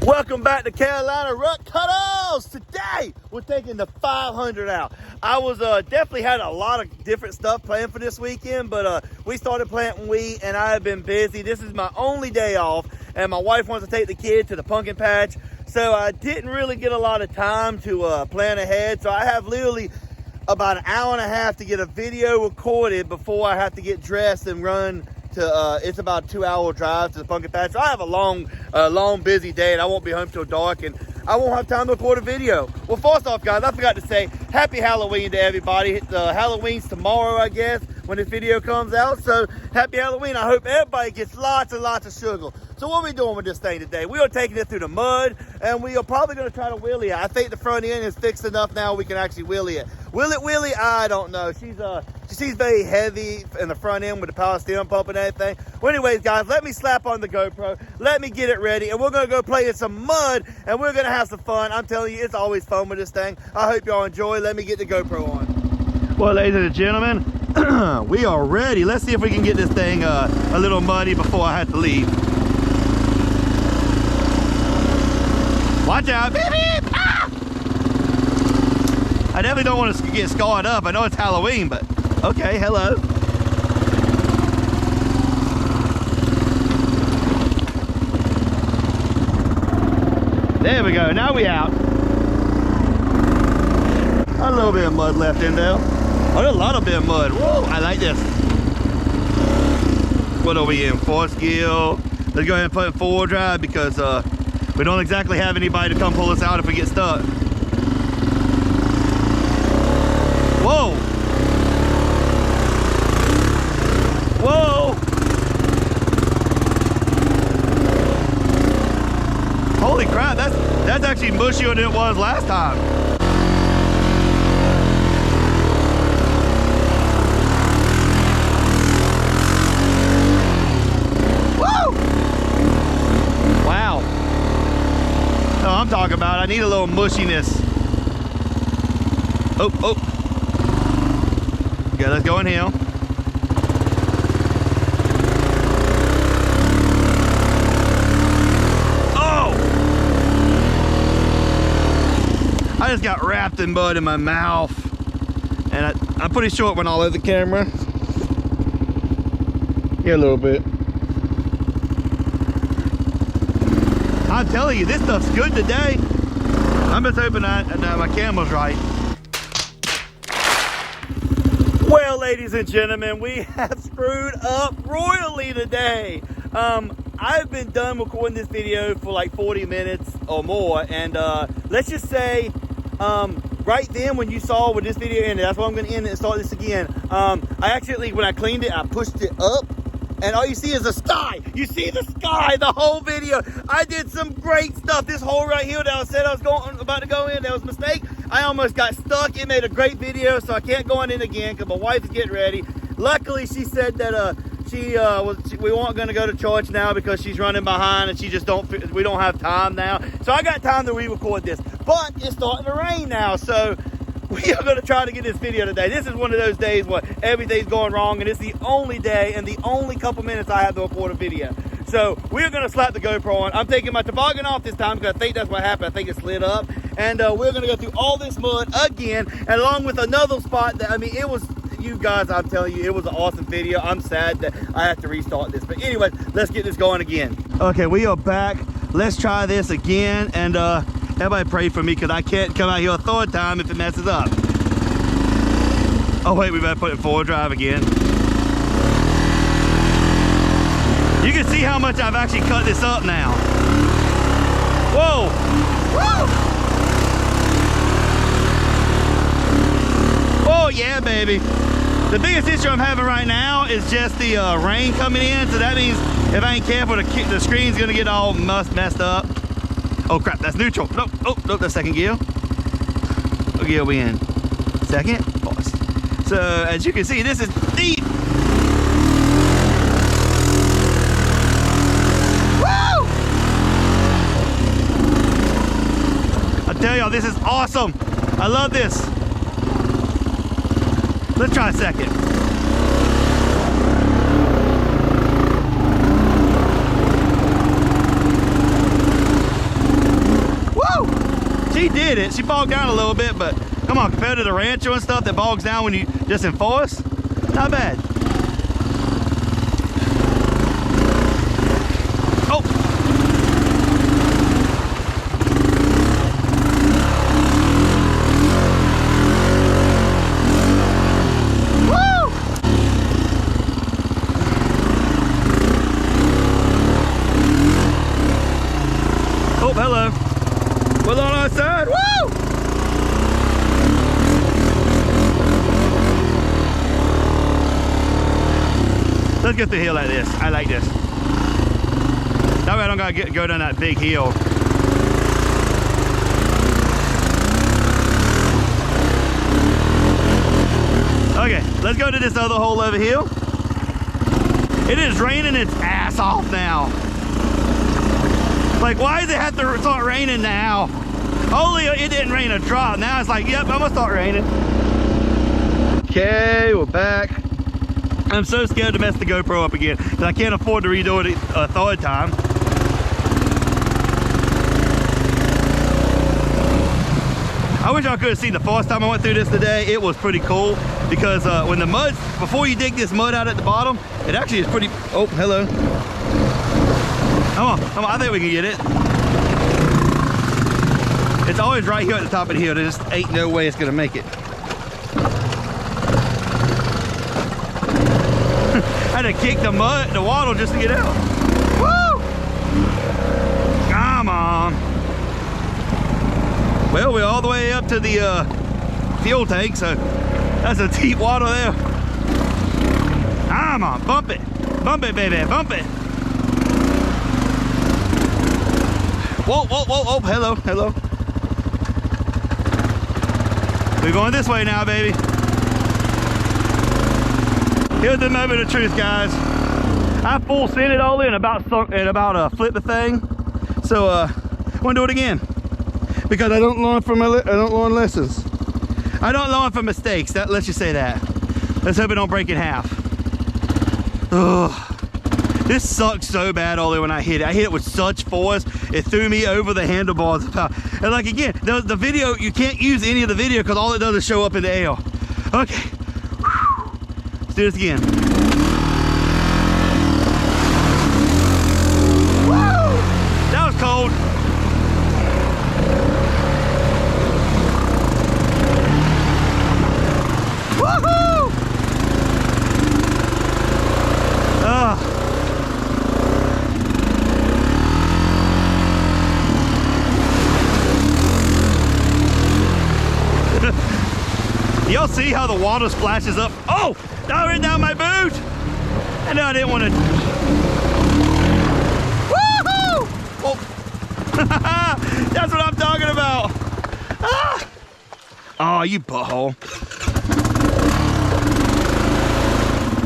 Welcome back to Carolina Rut Cutoffs. Today we're taking the 500 out. I was definitely had a lot of different stuff planned for this weekend, but we started planting wheat and I have been busy. This is my only day off, and my wife wants to take the kid to the pumpkin patch, so I didn't really get a lot of time to plan ahead. So I have literally about an hour and a half to get a video recorded before I have to get dressed and run to it's about a 2-hour drive to the pumpkin patch. So I have a long busy day, and I won't be home till dark, and I won't have time to record a video. Well, first off, guys, I forgot to say happy Halloween to everybody. Halloween's tomorrow, I guess, when this video comes out. So happy Halloween. I hope everybody gets lots and lots of sugar. So what are we doing with this thing today? We are taking it through the mud, and we are probably going to try to wheelie it. I think the front end is fixed enough now we can actually wheelie it. Will it wheelie? I don't know. She's very heavy in the front end with the power steering pump and everything. Well, anyways, guys, let me slap on the GoPro. Let me get it ready, and we're going to go play in some mud, and we're going to have some fun. I'm telling you, it's always fun with this thing. I hope y'all enjoy. Let me get the GoPro on. Well, ladies and gentlemen, we are ready. Let's see if we can get this thing a little muddy before I have to leave. Watch out. Beep, beep. Ah! I definitely don't want to get scarred up. I know it's Halloween, but okay, hello. There we go, now we out. A little bit of mud left in there. Oh, there's a lot of bit of mud. Whoa, I like this. What are we in, fourth gear? Let's go ahead and put it in 4-wheel drive because we don't exactly have anybody to come pull us out if we get stuck. Whoa! Whoa! Holy crap, that's actually mushier than it was last time. Woo! Wow. No, I'm talking about I need a little mushiness. Oh. Okay, let's go in here. Oh! I just got wrapped in mud in my mouth. And I'm pretty sure it went all over the camera. Yeah, a little bit. I'm telling you, this stuff's good today. I'm just hoping that my camera's right. Well, ladies and gentlemen, we have screwed up royally today. I've been done recording this video for like 40 minutes or more, and let's just say right then when you saw when this video ended, that's why I'm going to end it and start this again. I actually, when I cleaned it, I pushed it up, and all you see is the sky. You see the sky the whole video. I did some great stuff. This hole right here that I said I was about to go in, that was a mistake. I almost got stuck. It made a great video, so I can't go on in again because my wife is getting ready. Luckily, she said that we weren't going to go to church now because she's running behind and we don't have time now. So I got time to re-record this, but it's starting to rain now, so we are going to try to get this video today. This is one of those days where everything's going wrong, and it's the only day and the only couple minutes I have to record a video. So we're going to slap the GoPro on. I'm taking my toboggan off this time because I think that's what happened. I think it slid up. And we're going to go through all this mud again, and along with another spot that, I mean, it was, you guys, I'm telling you, it was an awesome video. I'm sad that I have to restart this. But anyway, let's get this going again. Okay, we are back. Let's try this again. And everybody pray for me because I can't come out here a third time if it messes up. Oh, wait, we better put it in 4-wheel drive again. You can see how much I've actually cut this up now. Whoa! Woo! Oh yeah, baby. The biggest issue I'm having right now is just the rain coming in. So that means if I ain't careful, the screen's gonna get all messed up. Oh crap, that's neutral. Nope, nope, that's second gear. What gear are we in? Second? First. So as you can see, this is deep. Woo! I tell y'all, this is awesome. I love this. Let's try a second. did it. She bogged down a little bit, but come on, compared to the Rancho and stuff that bogs down when you just enforce, not bad. Oh! Woo! Oh, hello. We're on our side. Woo! Let's get the hill like this. I like this. That way I don't gotta go down that big hill. Okay, let's go to this other hole over here. It is raining its ass off now. Like, why does it have to start raining now? Only it didn't rain a drop. Now it's like, yep, I'm gonna start raining. Okay, we're back. I'm so scared to mess the GoPro up again because I can't afford to redo it a third time. I wish I could have seen the first time I went through this today. It was pretty cool because when the mud, before you dig this mud out at the bottom, it actually is pretty, oh, hello. Come on, I think we can get it. It's always right here at the top of the hill. There just ain't no way it's gonna make it. I had to kick the water just to get out. Woo! Come on. Well, we're all the way up to the fuel tank, so that's a deep water there. Come on, bump it, baby, bump it. Whoa, whoa, whoa, whoa, hello, hello. We're going this way now, baby. Here's the moment of truth, guys. I full sent it all in about flip the thing. So I'm gonna do it again because I don't learn from lessons. I don't learn from mistakes. Let's just say that. Let's hope it don't break in half. Ugh. This sucked so bad all the way when I hit it. I hit it with such force, it threw me over the handlebars. And like again, the video, you can't use any of the video because all it does is show up in the air. Okay, let's do this again. Woo! That was cold. Woohoo! Y'all see how the water splashes up? Oh, that ran down my boot. I know I didn't want to. Woohoo! Oh. That's what I'm talking about. Ah. Oh, you butthole.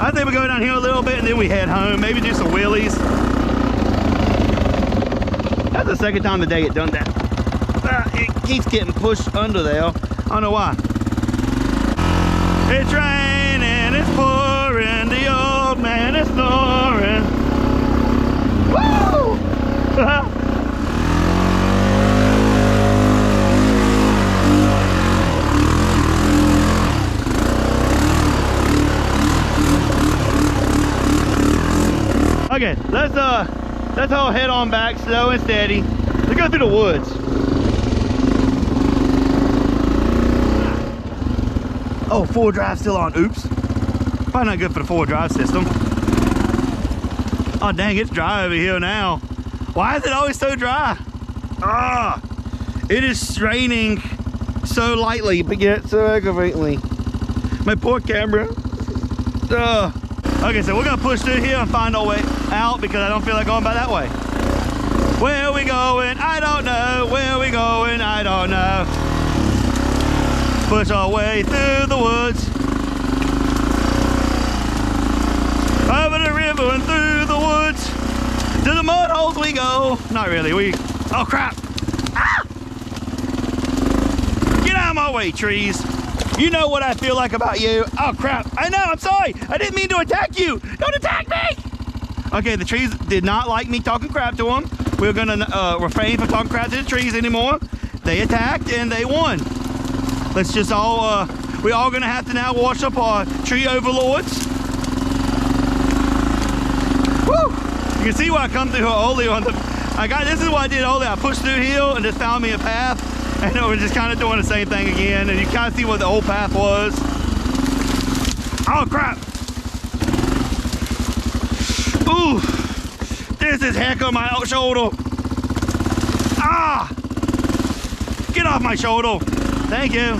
I think we go down here a little bit and then we head home. Maybe do some wheelies. That's the second time today it done that. It keeps getting pushed under there. I don't know why. It's raining, it's pouring, the old man is snoring. Woo! Okay, let's all head on back slow and steady. Let's go through the woods. Oh, 4-drive still on. Oops. Probably not good for the 4-drive system. Oh, dang, it's dry over here now. Why is it always so dry? Ah, it is raining so lightly, but yet so aggravatingly. My poor camera. Okay, so we're gonna push through here and find our way out because I don't feel like going by that way. Where are we going? I don't know. Where are we going? I don't know. Push our way through the woods, over the river and through the woods. To the mud holes we go. Not really, oh crap. Ah! Get out of my way, trees. You know what I feel like about you. Oh crap, I know, I'm sorry. I didn't mean to attack you. Don't attack me. Okay, the trees did not like me talking crap to them. We're gonna refrain from talking crap to the trees anymore. they attacked and they won. Let's just all, we all gonna have to now wash up our tree overlords. Woo! You can see why I come through earlier on the, this is what I did earlier. I pushed through hill and just found me a path. And we're just kind of doing the same thing again. And you kind of see what the old path was. Oh crap. Ooh, this is heck on my shoulder. Ah, get off my shoulder. Thank you.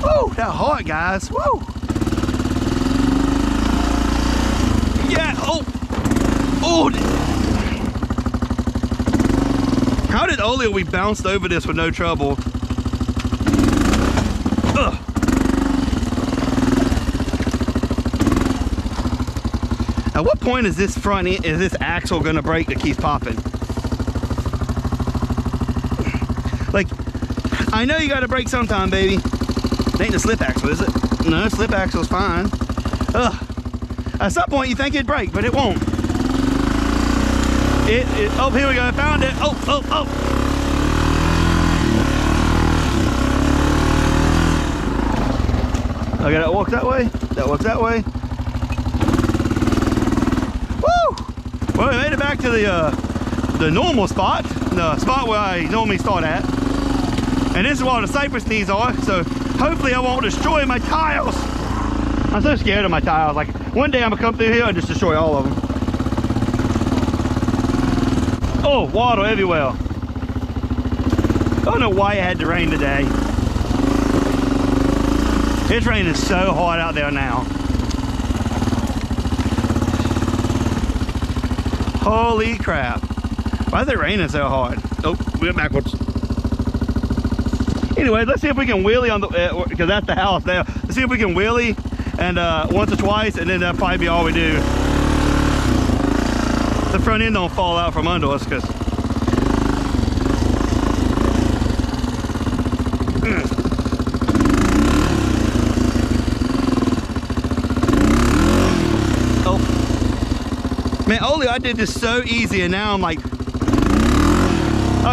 Woo, that hard, guys. Woo. Yeah, oh. Oh. How did earlier we bounced over this with no trouble? Ugh. At what point is this front end, is this axle gonna break that keeps popping? Like, I know you gotta brake sometime, baby. It ain't the slip axle, is it? No, slip axle's fine. Ugh. At some point you think it'd break, but it won't. Oh, here we go, I found it. Oh. Okay, that walks that way. That walks that way. Well, we made it back to the normal spot, the spot where I normally start at. And this is where the cypress knees are, so hopefully I won't destroy my tiles. I'm so scared of my tiles. Like, one day I'm gonna come through here and just destroy all of them. Oh, water everywhere. I don't know why it had to rain today. It's raining so hard out there now. Holy crap. Why is it raining so hard? Oh, we went backwards. Anyway, let's see if we can wheelie on the, because that's the house there. Let's see if we can wheelie and once or twice, and then that'll probably be all we do. The front end don't fall out from under us, because man, earlier I did this so easy, and now I'm like,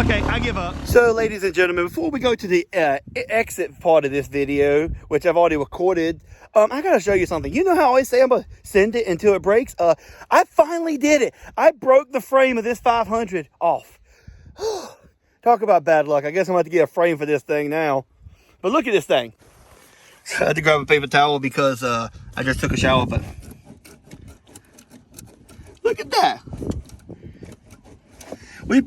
okay, I give up. So, ladies and gentlemen, before we go to the exit part of this video, which I've already recorded, I gotta show you something. You know how I always say I'm gonna send it until it breaks? I finally did it. I broke the frame of this 500 off. Talk about bad luck. I guess I'm gonna have to get a frame for this thing now. But look at this thing. I had to grab a paper towel because I just took a shower, but look at that. We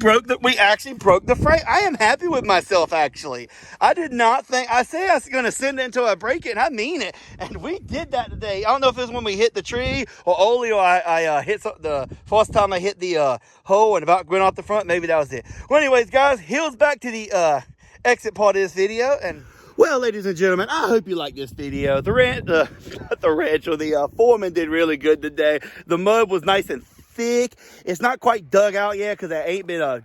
actually broke the frame. I am happy with myself, actually. I did not think, I say I was going to send it until I break it, and I mean it. And we did that today. I don't know if it was when we hit the tree, or earlier I hit the first time I hit the hole and about went off the front. Maybe that was it. Well, anyways, guys, here's back to the exit part of this video. And well, ladies and gentlemen, I hope you like this video. The foreman did really good today. The mud was nice and thick. It's not quite dug out yet because it ain't been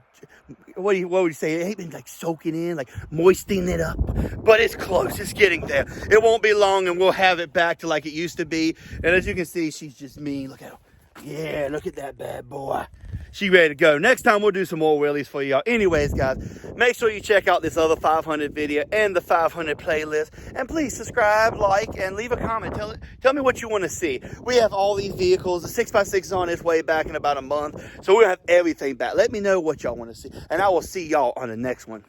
what would you say? It ain't been like soaking in, like moistening it up. But it's close. It's getting there. It won't be long, and we'll have it back to like it used to be. And as you can see, she's just mean. Look at her. Yeah, look at that bad boy. She ready to go. Next time we'll do some more wheelies for y'all. Anyways, guys, make sure you check out this other 500 video and the 500 playlist. And please subscribe, like, and leave a comment. Tell me what you want to see. We have all these vehicles. The 6x6 is on its way back in about a month. So we'll have everything back. Let me know what y'all want to see. And I will see y'all on the next one.